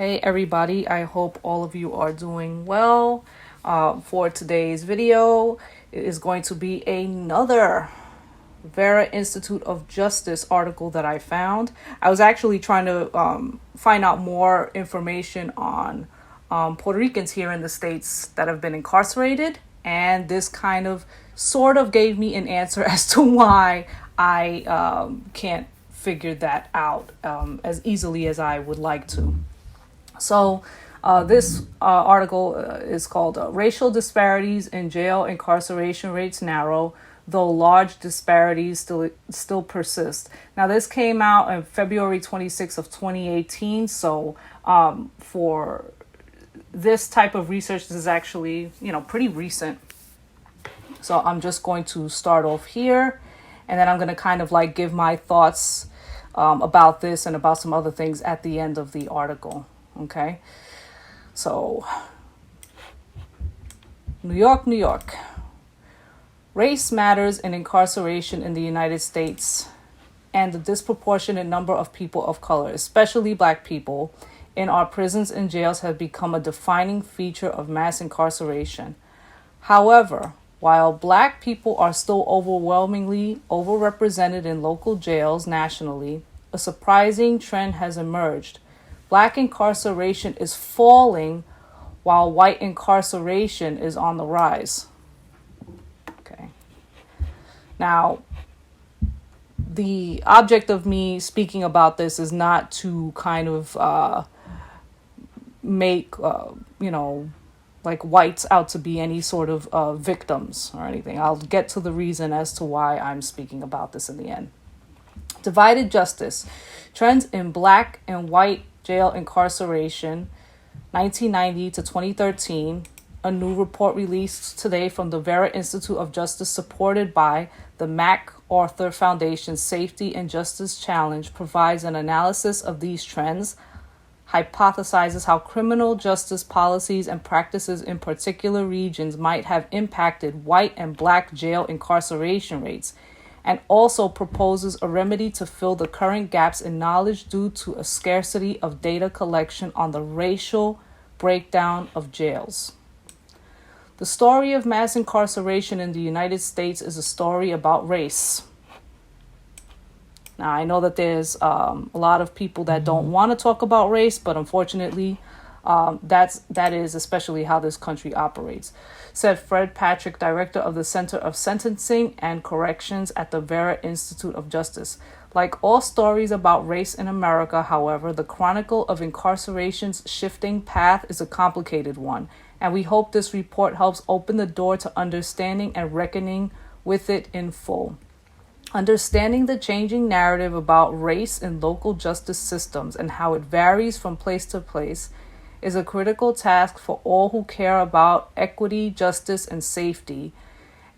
Hey everybody, I hope all of you are doing well. For today's video, it is going to be another Vera Institute of Justice article that I found. I was actually trying to find out more information on Puerto Ricans here in the States that have been incarcerated, and this kind of sort of gave me an answer as to why I can't figure that out as easily as I would like to. So this article is called Racial Disparities in Jail Incarceration Rates Narrow, Though Large Disparities Still Persist. Now, this came out on February 26th of 2018. So for this type of research, this is actually, pretty recent. So I'm just going to start off here, and then I'm going to kind of like give my thoughts about this and about some other things at the end of the article. Okay, so New York, New York. Race matters in incarceration in the United States, and the disproportionate number of people of color, especially Black people, in our prisons and jails have become a defining feature of mass incarceration. However, while Black people are still overwhelmingly overrepresented in local jails nationally, a surprising trend has emerged. Black incarceration is falling while white incarceration is on the rise. Okay. Now, the object of me speaking about this is not to kind of make, like whites out to be any sort of victims or anything. I'll get to the reason as to why I'm speaking about this in the end. Divided justice. Trends in Black and white jail incarceration, 1990 to 2013. A new report released today from the Vera Institute of Justice, supported by the MacArthur Foundation Safety and Justice Challenge, provides an analysis of these trends, hypothesizes how criminal justice policies and practices in particular regions might have impacted white and Black jail incarceration rates, and also proposes a remedy to fill the current gaps in knowledge due to a scarcity of data collection on the racial breakdown of jails. The story of mass incarceration in the United States is a story about race. Now, I know that there's a lot of people that don't want to talk about race, but unfortunately, that is especially how this country operates, said Fred Patrick, director of the Center of Sentencing and Corrections at the Vera Institute of Justice. Like all stories about race in America, however, the chronicle of incarceration's shifting path is a complicated one, and we hope this report helps open the door to understanding and reckoning with it in full. Understanding the changing narrative about race in local justice systems and how it varies from place to place is a critical task for all who care about equity, justice, and safety,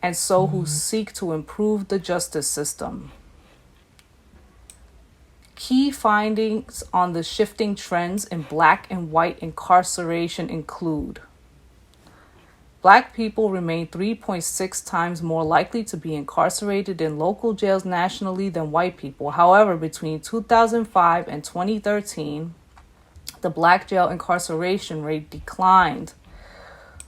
and so who seek to improve the justice system. Key findings on the shifting trends in Black and white incarceration include: Black people remain 3.6 times more likely to be incarcerated in local jails nationally than white people. However, between 2005 and 2013, the Black jail incarceration rate declined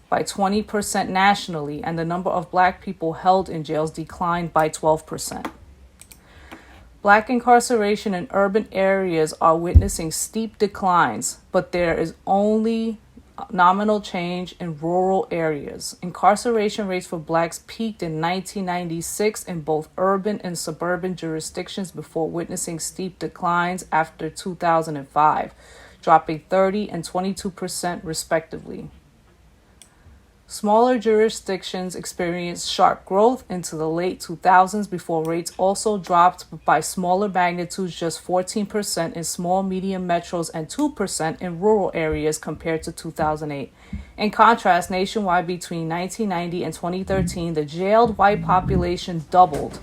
by 20% nationally, and the number of Black people held in jails declined by 12%. Black incarceration in urban areas are witnessing steep declines, but there is only nominal change in rural areas. Incarceration rates for Blacks peaked in 1996 in both urban and suburban jurisdictions before witnessing steep declines after 2005. Dropping 30 and 22% respectively. Smaller jurisdictions experienced sharp growth into the late 2000s before rates also dropped by smaller magnitudes, just 14% in small medium metros and 2% in rural areas compared to 2008. In contrast, nationwide between 1990 and 2013, the jailed white population doubled.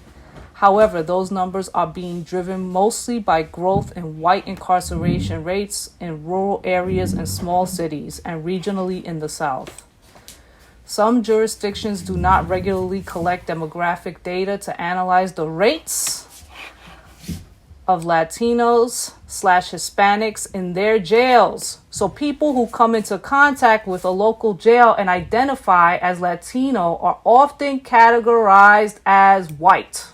However, those numbers are being driven mostly by growth in white incarceration rates in rural areas and small cities, and regionally in the South. Some jurisdictions do not regularly collect demographic data to analyze the rates of Latinos, Hispanics in their jails. So people who come into contact with a local jail and identify as Latino are often categorized as white.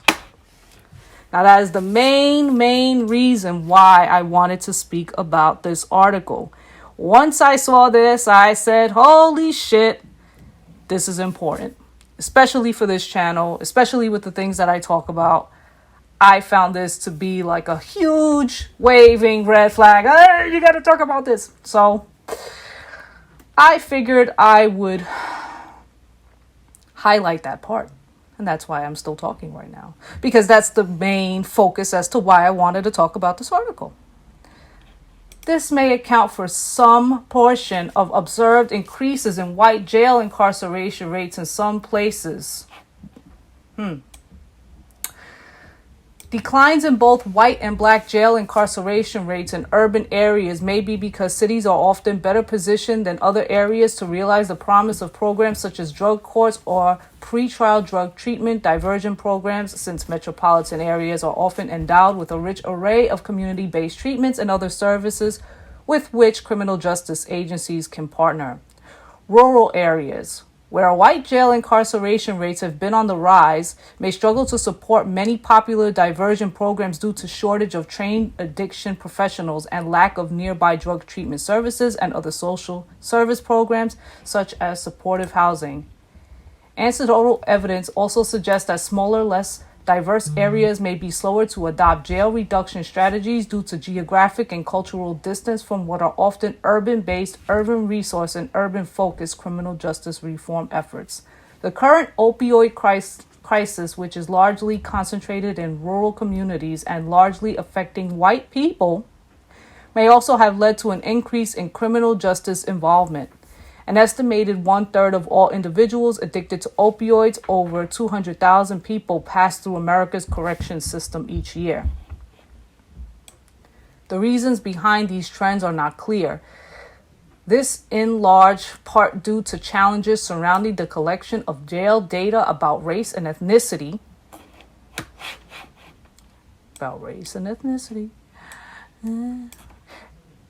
Now, that is the main reason why I wanted to speak about this article. Once I saw this, I said, holy shit, this is important, especially for this channel, especially with the things that I talk about. I found this to be like a huge waving red flag. Hey, you got to talk about this. So I figured I would highlight that part. And that's why I'm still talking right now, because that's the main focus as to why I wanted to talk about this article. This may account for some portion of observed increases in white jail incarceration rates in some places. Declines in both white and black jail incarceration rates in urban areas may be because cities are often better positioned than other areas to realize the promise of programs such as drug courts or pretrial drug treatment diversion programs, since metropolitan areas are often endowed with a rich array of community-based treatments and other services with which criminal justice agencies can partner. Rural areas, where white jail incarceration rates have been on the rise, may struggle to support many popular diversion programs due to shortage of trained addiction professionals and lack of nearby drug treatment services and other social service programs, such as supportive housing. Anecdotal evidence also suggests that smaller, less diverse areas may be slower to adopt jail reduction strategies due to geographic and cultural distance from what are often urban-based, urban resource, and urban-focused criminal justice reform efforts. The current opioid crisis, which is largely concentrated in rural communities and largely affecting white people, may also have led to an increase in criminal justice involvement. An estimated 1/3 of all individuals addicted to opioids, over 200,000 people, pass through America's correction system each year. The reasons behind these trends are not clear. This in large part due to challenges surrounding the collection of jail data about race and ethnicity.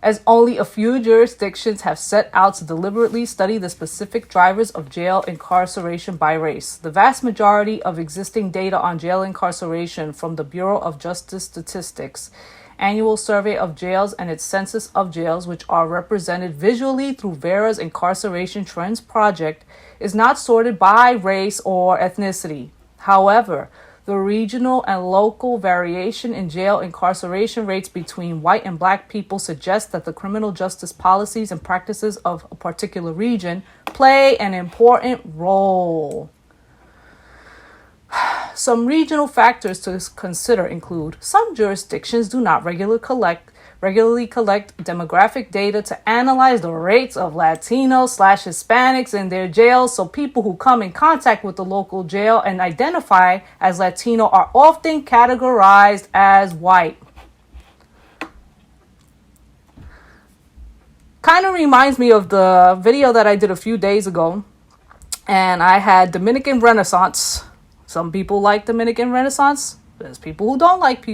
As only a few jurisdictions have set out to deliberately study the specific drivers of jail incarceration by race. The vast majority of existing data on jail incarceration from the Bureau of Justice Statistics Annual Survey of Jails and its Census of Jails, which are represented visually through Vera's Incarceration Trends Project, is not sorted by race or ethnicity. However, the regional and local variation in jail incarceration rates between white and black people suggests that the criminal justice policies and practices of a particular region play an important role. Some regional factors to consider include: some jurisdictions do not regularly collect demographic data to analyze the rates of Latinos/Hispanics in their jails, so people who come in contact with the local jail and identify as Latino are often categorized as white. Kind of reminds me of the video that I did a few days ago, and I had Dominican Renaissance. Some people like Dominican Renaissance. There's people who don't like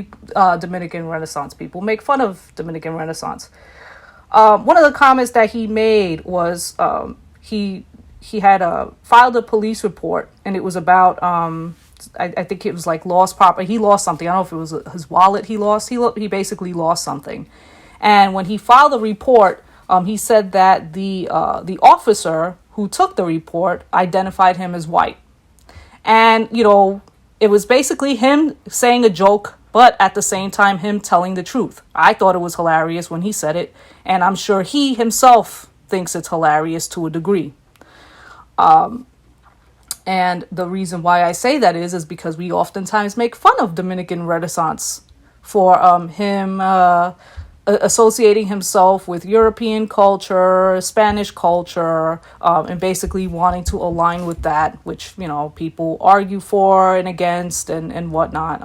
Dominican Renaissance. People make fun of Dominican Renaissance. One of the comments that he made was he had filed a police report, and it was about I think it was like lost property. He lost something. I don't know if it was his wallet he lost. He basically lost something, and when he filed the report, he said that the officer who took the report identified him as white. And, it was basically him saying a joke, but at the same time, him telling the truth. I thought it was hilarious when he said it, and I'm sure he himself thinks it's hilarious to a degree. And the reason why I say that is because we oftentimes make fun of Dominican Renaissance for him associating himself with European culture, Spanish culture, and basically wanting to align with that, which, people argue for and against and whatnot.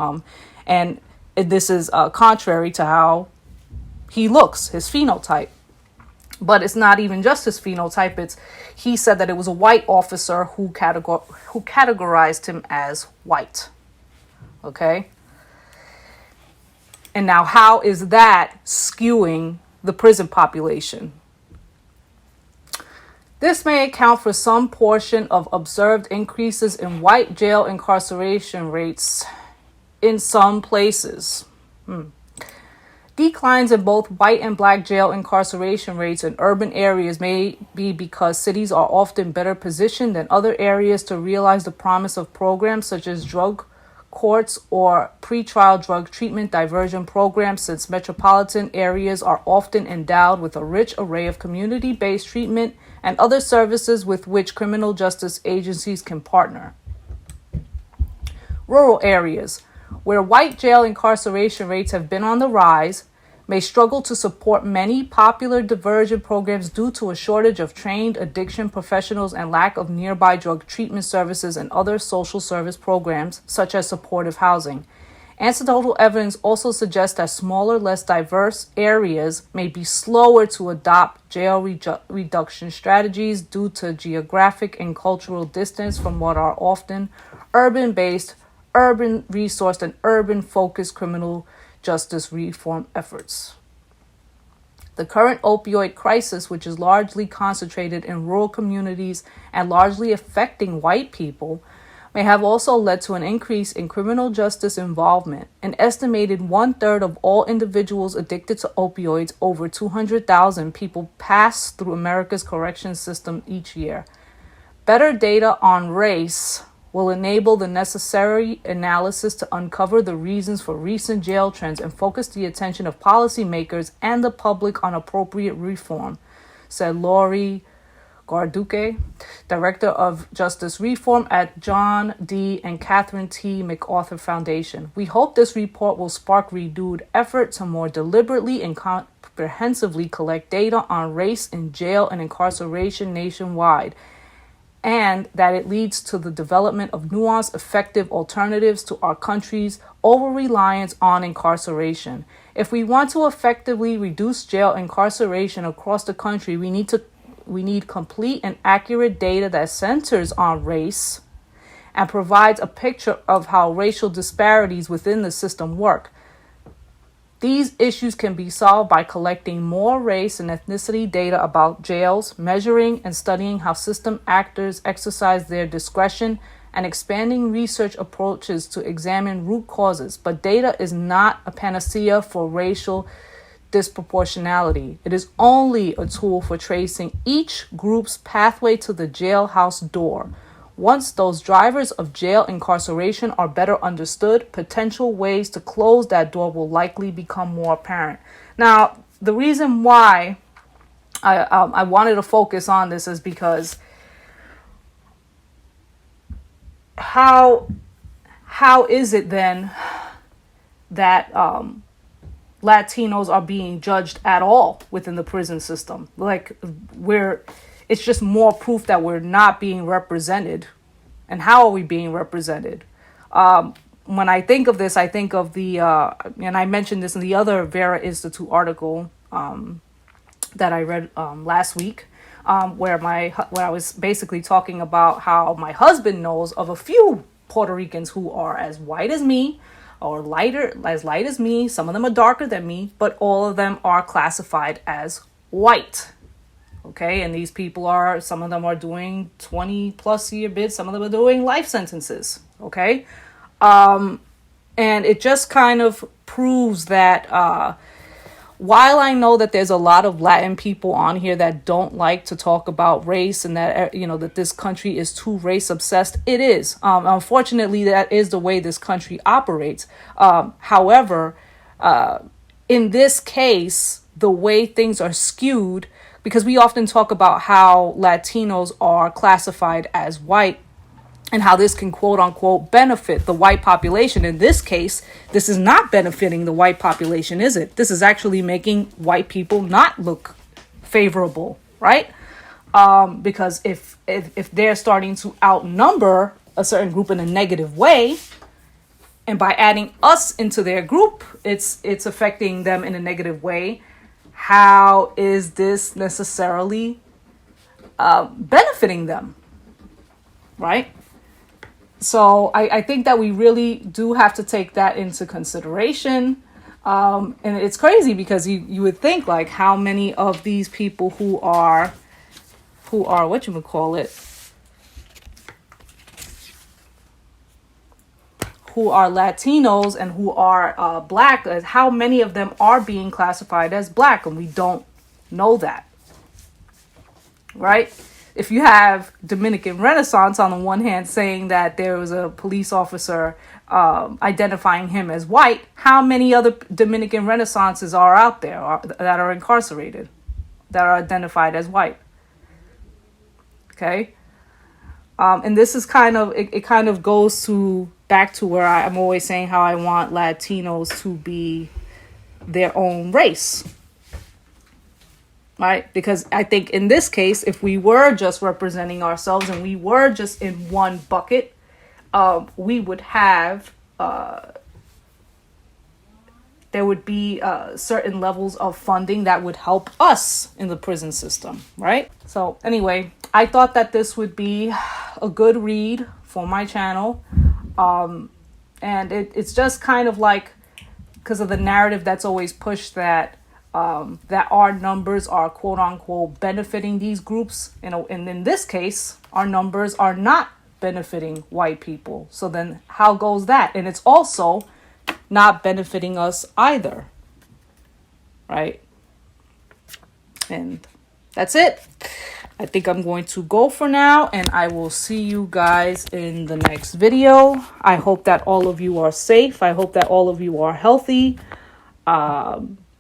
And this is contrary to how he looks, his phenotype. But it's not even just his phenotype. He said that it was a white officer who categorized him as white. Okay? And now, how is that skewing the prison population? This may account for some portion of observed increases in white jail incarceration rates in some places. Declines in both white and black jail incarceration rates in urban areas may be because cities are often better positioned than other areas to realize the promise of programs such as drug courts or pretrial drug treatment diversion programs, since metropolitan areas are often endowed with a rich array of community-based treatment and other services with which criminal justice agencies can partner. Rural areas, where white jail incarceration rates have been on the rise, may struggle to support many popular diversion programs due to a shortage of trained addiction professionals and lack of nearby drug treatment services and other social service programs, such as supportive housing. Anecdotal evidence also suggests that smaller, less diverse areas may be slower to adopt jail reduction strategies due to geographic and cultural distance from what are often urban-based, urban-resourced, and urban-focused criminal justice reform efforts. The current opioid crisis, which is largely concentrated in rural communities and largely affecting white people, may have also led to an increase in criminal justice involvement. An estimated 1/3 of all individuals addicted to opioids, over 200,000 people, pass through America's correction system each year. Better data on race will enable the necessary analysis to uncover the reasons for recent jail trends and focus the attention of policymakers and the public on appropriate reform, said Lori Garduque, Director of Justice Reform at John D. and Catherine T. MacArthur Foundation. We hope this report will spark renewed effort to more deliberately and comprehensively collect data on race in jail and incarceration nationwide, and that it leads to the development of nuanced, effective alternatives to our country's over-reliance on incarceration. If we want to effectively reduce jail incarceration across the country, we need complete and accurate data that centers on race and provides a picture of how racial disparities within the system work. These issues can be solved by collecting more race and ethnicity data about jails, measuring and studying how system actors exercise their discretion, and expanding research approaches to examine root causes. But data is not a panacea for racial disproportionality. It is only a tool for tracing each group's pathway to the jailhouse door. Once those drivers of jail incarceration are better understood, potential ways to close that door will likely become more apparent. Now, the reason why I wanted to focus on this is because how is it then that Latinos are being judged at all within the prison system? Like, it's just more proof that we're not being represented. And how are we being represented? When I think of this, I think of and I mentioned this in the other Vera Institute article that I read last week, where I was basically talking about how my husband knows of a few Puerto Ricans who are as white as me, or as light as me. Some of them are darker than me, but all of them are classified as white. Okay, and these people some of them are doing 20 plus year bids, some of them are doing life sentences. Okay, and it just kind of proves that while I know that there's a lot of Latin people on here that don't like to talk about race and that, that this country is too race obsessed, it is. Unfortunately, that is the way this country operates. However, in this case, the way things are skewed, because we often talk about how Latinos are classified as white and how this can quote unquote benefit the white population. In this case, this is not benefiting the white population, is it? This is actually making white people not look favorable, right? Because if they're starting to outnumber a certain group in a negative way, and by adding us into their group, it's affecting them in a negative way, how is this necessarily benefiting them, right? So I think that we really do have to take that into consideration. And it's crazy because you would think like how many of these people who are whatchamacallit, who are Latinos and who are black, how many of them are being classified as black, and we don't know that, right? If you have Dominican Renaissance on the one hand saying that there was a police officer identifying him as white, how many other Dominican Renaissances are out there that are incarcerated, that are identified as white? Okay. And this is kind of, it kind of goes back to where I'm always saying how I want Latinos to be their own race. Right? Because I think in this case, if we were just representing ourselves and we were just in one bucket, we would have, there would be certain levels of funding that would help us in the prison system, right? So anyway, I thought that this would be a good read for my channel. And it's just kind of like, because of the narrative that's always pushed that our numbers are quote unquote benefiting these groups, and in this case, our numbers are not benefiting white people. So then how goes that? And it's also not benefiting us either, right? And that's it. I think I'm going to go for now, and I will see you guys in the next video. I hope that all of you are safe. I hope that all of you are healthy.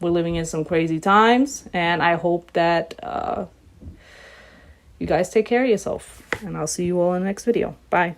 We're living in some crazy times, and I hope that you guys take care of yourself, and I'll see you all in the next video. Bye.